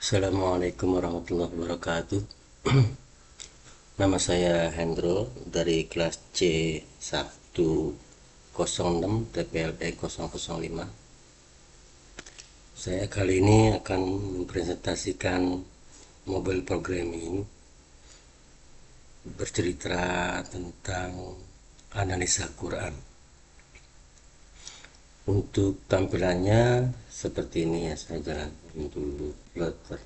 Assalamualaikum warahmatullahi wabarakatuh. Nama saya Hendro dari kelas C106 TPLE 005. Saya kali ini akan mempresentasikan mobile programming, bercerita tentang analisa Quran. Untuk tampilannya seperti ini ya, saya jalan dulu loader.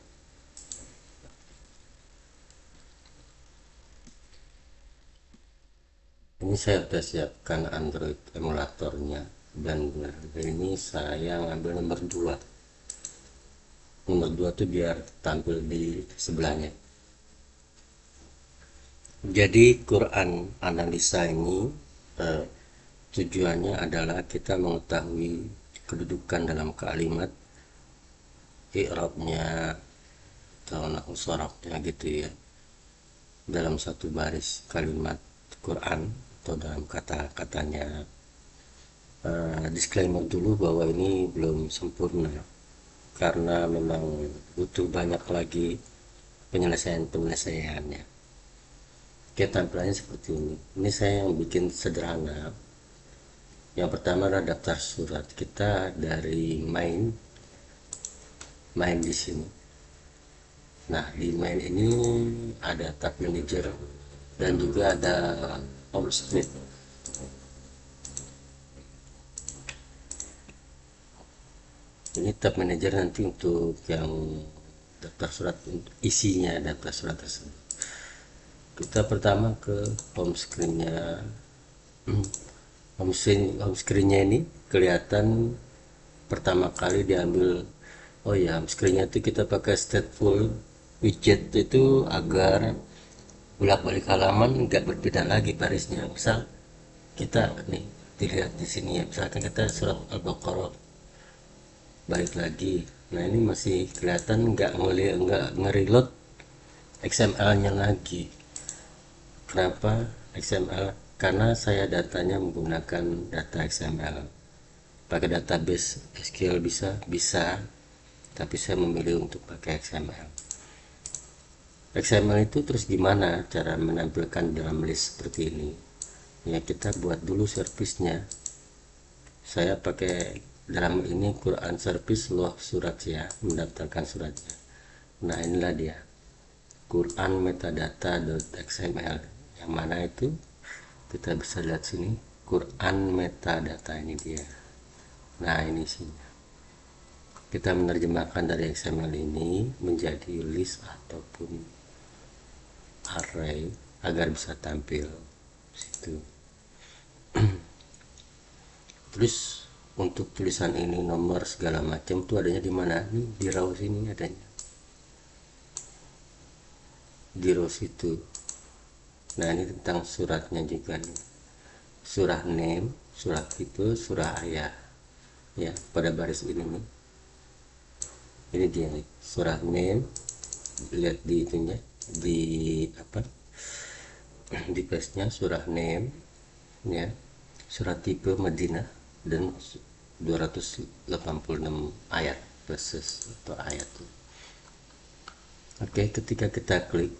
Ini saya sudah siapkan Android emulatornya, dan ini saya ngambil nomor 2. Nomor 2 tuh biar tampil di sebelahnya. Jadi Quran analisa ini tujuannya adalah kita mengetahui kedudukan dalam kalimat, i'rabnya atau nahwu sharafnya gitu ya, dalam satu baris kalimat Quran atau dalam kata-katanya. Disclaimer dulu bahwa ini belum sempurna karena memang butuh banyak lagi penyelesaiannya. Oke, tampilannya seperti ini. Ini saya yang bikin sederhana. Yang pertama adalah daftar surat kita dari main di sini. Nah, di main ini ada tab manager dan juga ada home screen. Ini tab manager nanti untuk yang daftar surat, untuk isinya daftar surat tersebut. Kita pertama ke home screen-nya. Home screen-nya ini kelihatan pertama kali diambil. Oh ya, home screen-nya itu kita pakai stateful widget itu agar bolak-balik halaman nggak berbeda lagi barisnya. Misal kita nih dilihat di sini ya, misalkan kita surat Al-Baqarah, balik lagi. Nah, ini masih kelihatan nggak nge-reload XML-nya lagi. Kenapa XML? Karena saya datanya menggunakan data XML. Pakai database SQL bisa, tapi saya memilih untuk pakai XML. XML itu terus gimana cara menampilkan dalam list seperti ini? Ya, kita buat dulu servisnya. Saya pakai dalam ini Quran service loh surat ya, mendaftarkan suratnya. Nah, inilah dia, Quran metadata.xml. Yang mana itu? Kita bisa lihat sini, Quran metadata, ini dia. Nah, ini sih. Kita menerjemahkan dari XML ini menjadi list ataupun array agar bisa tampil situ. Terus untuk tulisan ini, nomor segala macam tuh adanya di mana? Nih di raw sini adanya. Di raw situ. Nah, ini tentang suratnya juga nih. Surah name, surah itu, surah ayah. Ya, pada baris ini nih. Ini dia nih, surah name. Lihat di itunya, di apa? Di page-nya surah name ya. Surah tipe Madinah dan 286 ayat verses atau ayat. Oke, ketika kita klik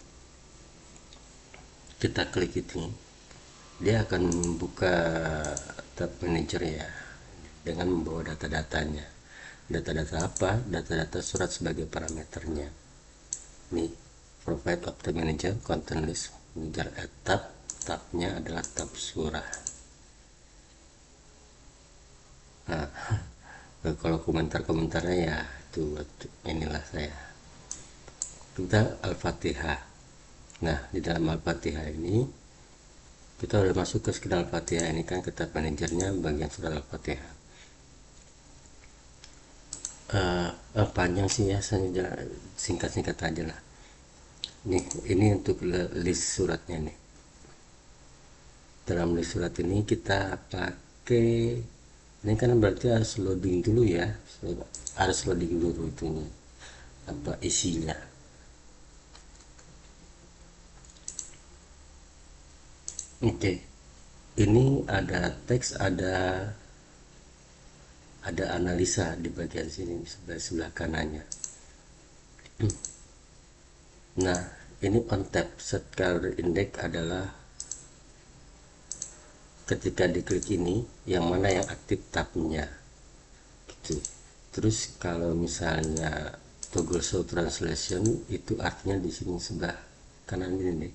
itu, dia akan membuka tab manager ya, dengan membawa data-datanya. Data-data apa? Data-data surat sebagai parameternya. Nih, provide of the manager content list manager tabnya adalah tab surah. Nah, kalau komentarnya ya itu inilah saya. Kita Al-Fatihah. Nah, di dalam Al-Fatihah ini kita udah masuk ke screen Al-Fatihah. Ini kan kita manajernya bagian surat Al-Fatihah. Panjang sih ya, saya singkat-singkat aja lah. Nih, ini untuk list suratnya nih. Dalam list surat ini kita pakai, ini kan berarti harus loading dulu ya, harus loading dulu itu nih, apa isinya. Oke, ini ada teks, ada analisa di bagian sini sebelah kanannya. Nah, ini on tap set color index adalah ketika diklik ini yang mana yang aktif tabnya gitu. Terus kalau misalnya toggle show translation itu artinya di sini sebelah kanan ini nih,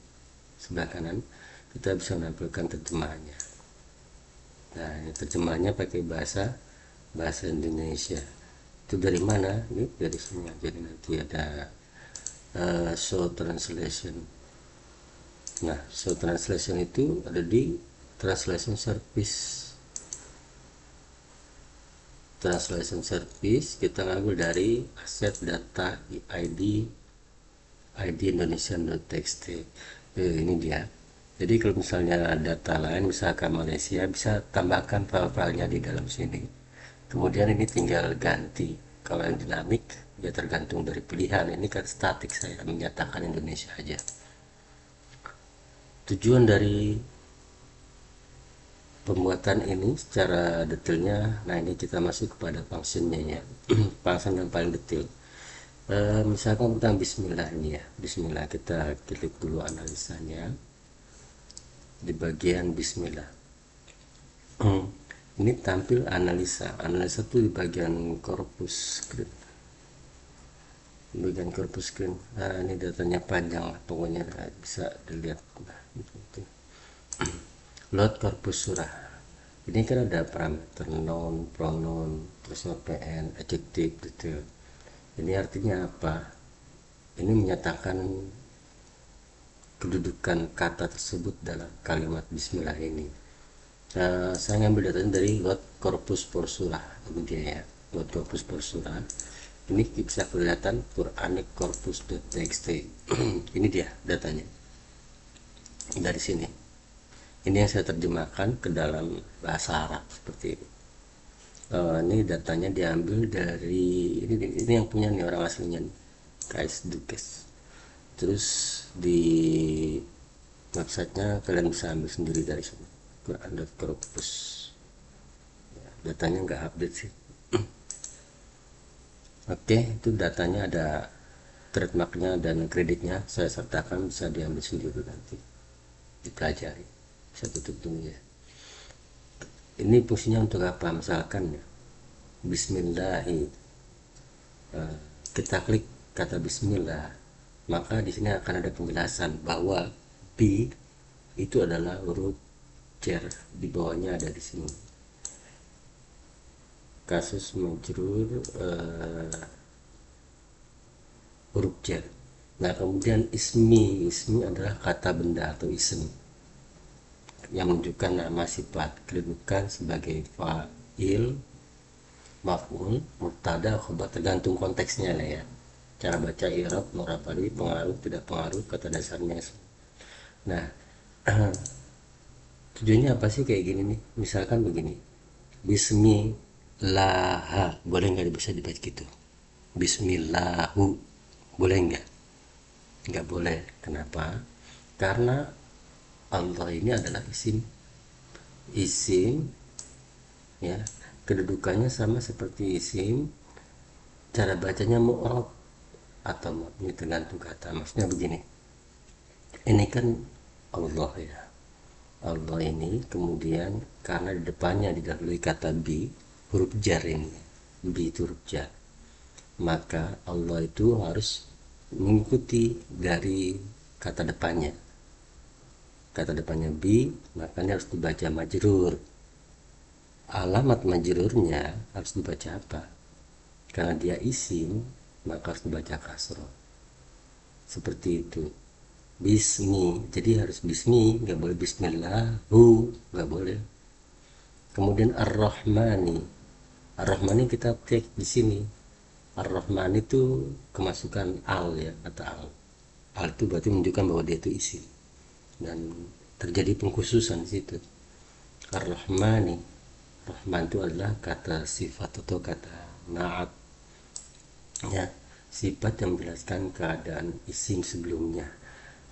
sebelah kanan kita bisa menampilkan terjemahannya. Nah, ini terjemahannya pakai bahasa Indonesia. Itu dari mana? Ini dari sini. Jadi nanti ada show translation. Nah, show translation itu ada di translation service. Translation service kita ngambil dari aset data ID Indonesian.txt. Ini dia. Jadi kalau misalnya data lain misalkan Malaysia, bisa tambahkan file-filenya di dalam sini. Kemudian ini tinggal ganti. Kalau yang dinamik ya tergantung dari pilihan. Ini kan statik, saya menyatakan Indonesia aja. Tujuan dari pembuatan ini secara detailnya, nah ini kita masuk kepada functionnya ya. Function yang paling detail. Misalkan tentang Bismillah ini ya. Bismillah, kita klik dulu analisanya di bagian Bismillah. Ini tampil analisa tuh di bagian corpus screen. Bagian corpus screen. Nah, ini datanya panjang lah pokoknya, bisa dilihat. Nah, gitu. Load corpus surah. Ini kan ada parameter noun, pronoun, terus PN, adjektif, detail. Ini artinya apa? Ini menyatakan kedudukan kata tersebut dalam kalimat Bismillah ini. Saya ngambil datanya dari load corpus for surah. Ini dia ya, load corpus for surah. Ini bisa kelihatan Quranic corpus.txt. Ini dia datanya dari sini. Ini yang saya terjemahkan ke dalam bahasa Arab seperti ini. Ini datanya diambil dari ini yang punya nih, orang aslinya nih, KS Dukes. Terus di websitenya kalian bisa ambil sendiri dari sini, Quran.corpus. Ya, datanya nggak update sih. Oke, itu datanya ada trademarknya dan kreditnya saya sertakan, bisa diambil sendiri nanti dipelajari. Saya tutup dulu ya. Ini fungsinya untuk apa? Misalkan ya, Bismillahi, kita klik kata Bismillah, maka di sini akan ada penjelasan bahwa B itu adalah huruf jar, di bawahnya ada di sini kasus majrur huruf jar. Nah, kemudian ismi adalah kata benda atau ism yang menunjukkan nama sifat, kedudukan sebagai fa'il, maf'ul, mubtada, khobar, tergantung konteksnya lah ya. Cara baca i'rab, norafali, pengaruh, tidak pengaruh, kata dasarnya. Nah, tujuannya apa sih kayak gini nih? Misalkan begini, Bismillah, boleh nggak bisa dibaca gitu? Bismillahu, boleh nggak? Nggak boleh. Kenapa? Karena Allah ini adalah isim ya, kedudukannya sama seperti isim, cara bacanya mu'rab atau mabni tergantung kata. Maksudnya begini, ini kan Allah ya, Allah ini kemudian karena di depannya didahului kata bi, huruf jar ini, bi itu huruf jar, maka Allah itu harus mengikuti dari kata depannya. Kata depannya bi, makanya harus dibaca majrur. Alamat majrurnya harus dibaca apa? Karena dia isim, maka harus dibaca kasroh. Seperti itu. Bismi, jadi harus bismi, nggak boleh bismillahu, nggak boleh. Kemudian ar-Rahmani, ar-Rahmani kita cek di sini. Ar-Rahman itu kemasukan al ya, kata al. Al itu berarti menunjukkan bahwa dia itu isim, dan terjadi pengkhususan di situ. Ar-Rahmani, Rahman itu adalah kata sifat atau kata naat ya, sifat yang menjelaskan keadaan isim sebelumnya.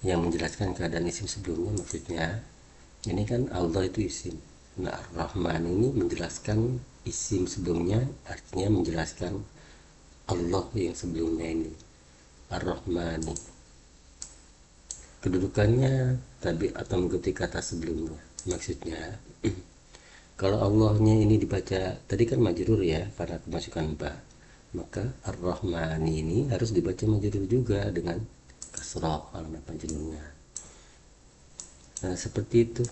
Yang menjelaskan keadaan isim sebelumnya maksudnya ini kan Allah itu isim. Nah, Ar-Rahman ini menjelaskan isim sebelumnya, artinya menjelaskan Allah yang sebelumnya ini. Ar-Rahmani. Kedudukannya tabi atau mengikuti kata sebelumnya. Maksudnya kalau Allahnya ini dibaca tadi kan majrur ya karena kemasukan ba, maka Ar-Rahmani ini harus dibaca majrur juga dengan kasrah alamat majrurnya. Nah, seperti itu.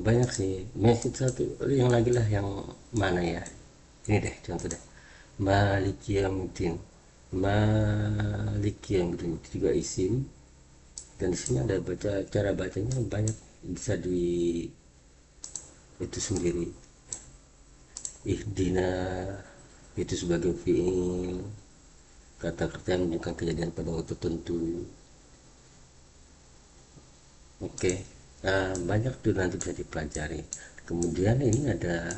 Banyak sih. Masih satu yang lagi lah yang mana ya? Ini deh contoh deh. Maliki Yaumiddin. Maliki Yaumiddin itu juga isim, dan di sini ada baca cara bacanya banyak, bisa di itu sendiri. Ihdina itu sebagai fiil, kata-kata yang menunjukkan kejadian pada waktu tertentu. Oke, nah, banyak tuh nanti bisa dipelajari. Kemudian ini ada,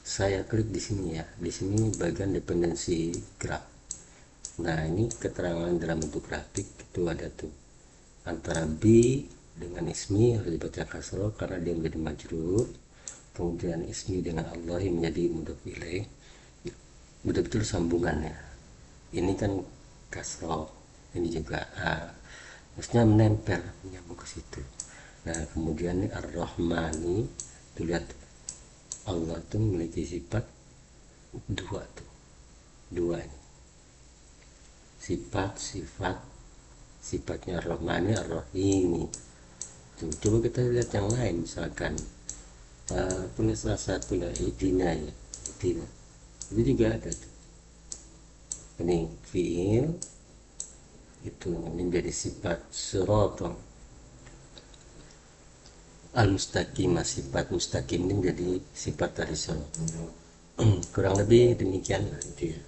saya klik di sini ya, di sini bagian dependensi graf. Nah, ini keterangan dalam bentuk grafik itu ada tuh antara B dengan ismi harus dibaca kasroh karena dia menjadi majrur, kemudian ismi dengan Allah yang menjadi mudhof ilaih, betul-betul sambungannya. Ini kan kasroh, ini juga maksudnya menempel, menyambung ke situ. Nah, kemudian ini Ar-Rahmani, tuh lihat Allah tuh memiliki sifat dua tuh, dua ini sifat sifatnya Ar-Rahmani Ar-Rahimi. Tuh, coba kita lihat yang lain, misalkan punya salah satu lah Idina ya, Idina itu juga ada tuh. Ini fiil itu menjadi sifat sirotong al-mustaqim, sifat mustaqim ini menjadi sifat dari sirot. Kurang lebih demikian itu ya.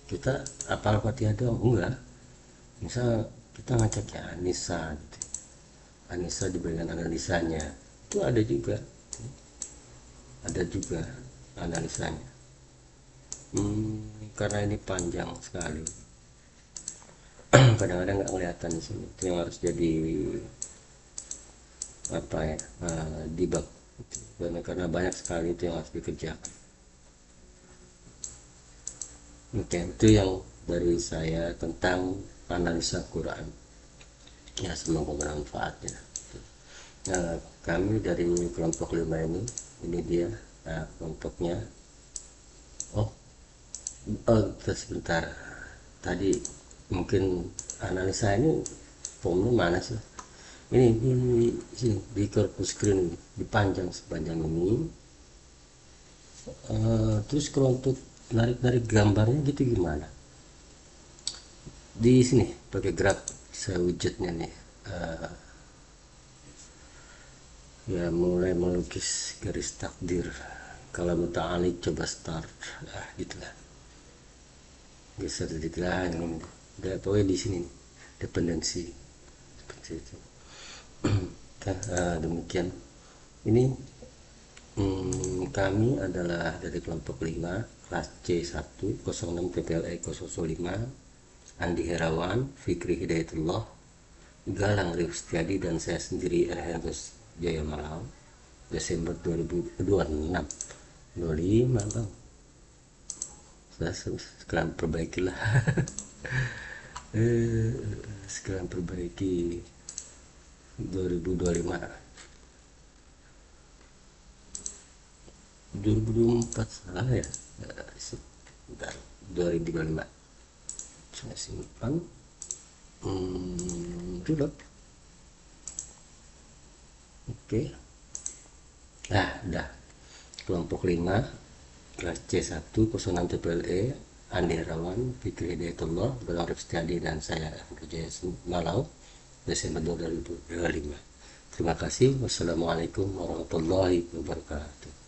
Kita apal Fatihah doang enggak, misal kita ngecek ya Anissa gitu. Anissa di bagian analisanya itu ada juga analisanya. Karena ini panjang sekali, kadang-kadang nggak kelihatan di sini, itu yang harus jadi apa ya, debug gitu. Karena banyak sekali itu yang harus dikerjakan. Oke, itu yang dari saya tentang analisa Quran ya, semoga bermanfaat ya. Nah, kami dari kelompok 5 ini dia kelompoknya. Oh, sebentar, tadi mungkin analisa ini formnya mana sih, ini di corpus screen ini, dipanjang sepanjang ini. Terus kalau untuk narik gambarnya gitu gimana, di sini pakai grab saya widgetnya nih. Ya, mulai melukis garis takdir, kalau muta'alik coba start, gitulah, geser sedikit lah ini. Udah, pokoknya di sini dependensi seperti itu. Demikian ini kami adalah dari kelompok 5 kelas C1 06 TPLE 005, Andi Herawan, Fikri Hidayatullah, Galang Rifstiadi, dan saya sendiri Erhendus Jaya Malau. Desember 2026 25 bang, sekarang perbaikilah. Sekarang perbaiki 2025 2024 salah ya. Bentar, 2025 saya simpan dulu. Oke, nah udah, kelompok 5 kelas C1 06 TPLE, Andi Herawan, Fikri Hidayatullah, Galang Rifstiadi, dan saya Jaya Malau, Desember 2025. Terima kasih. Wassalamualaikum warahmatullahi wabarakatuh.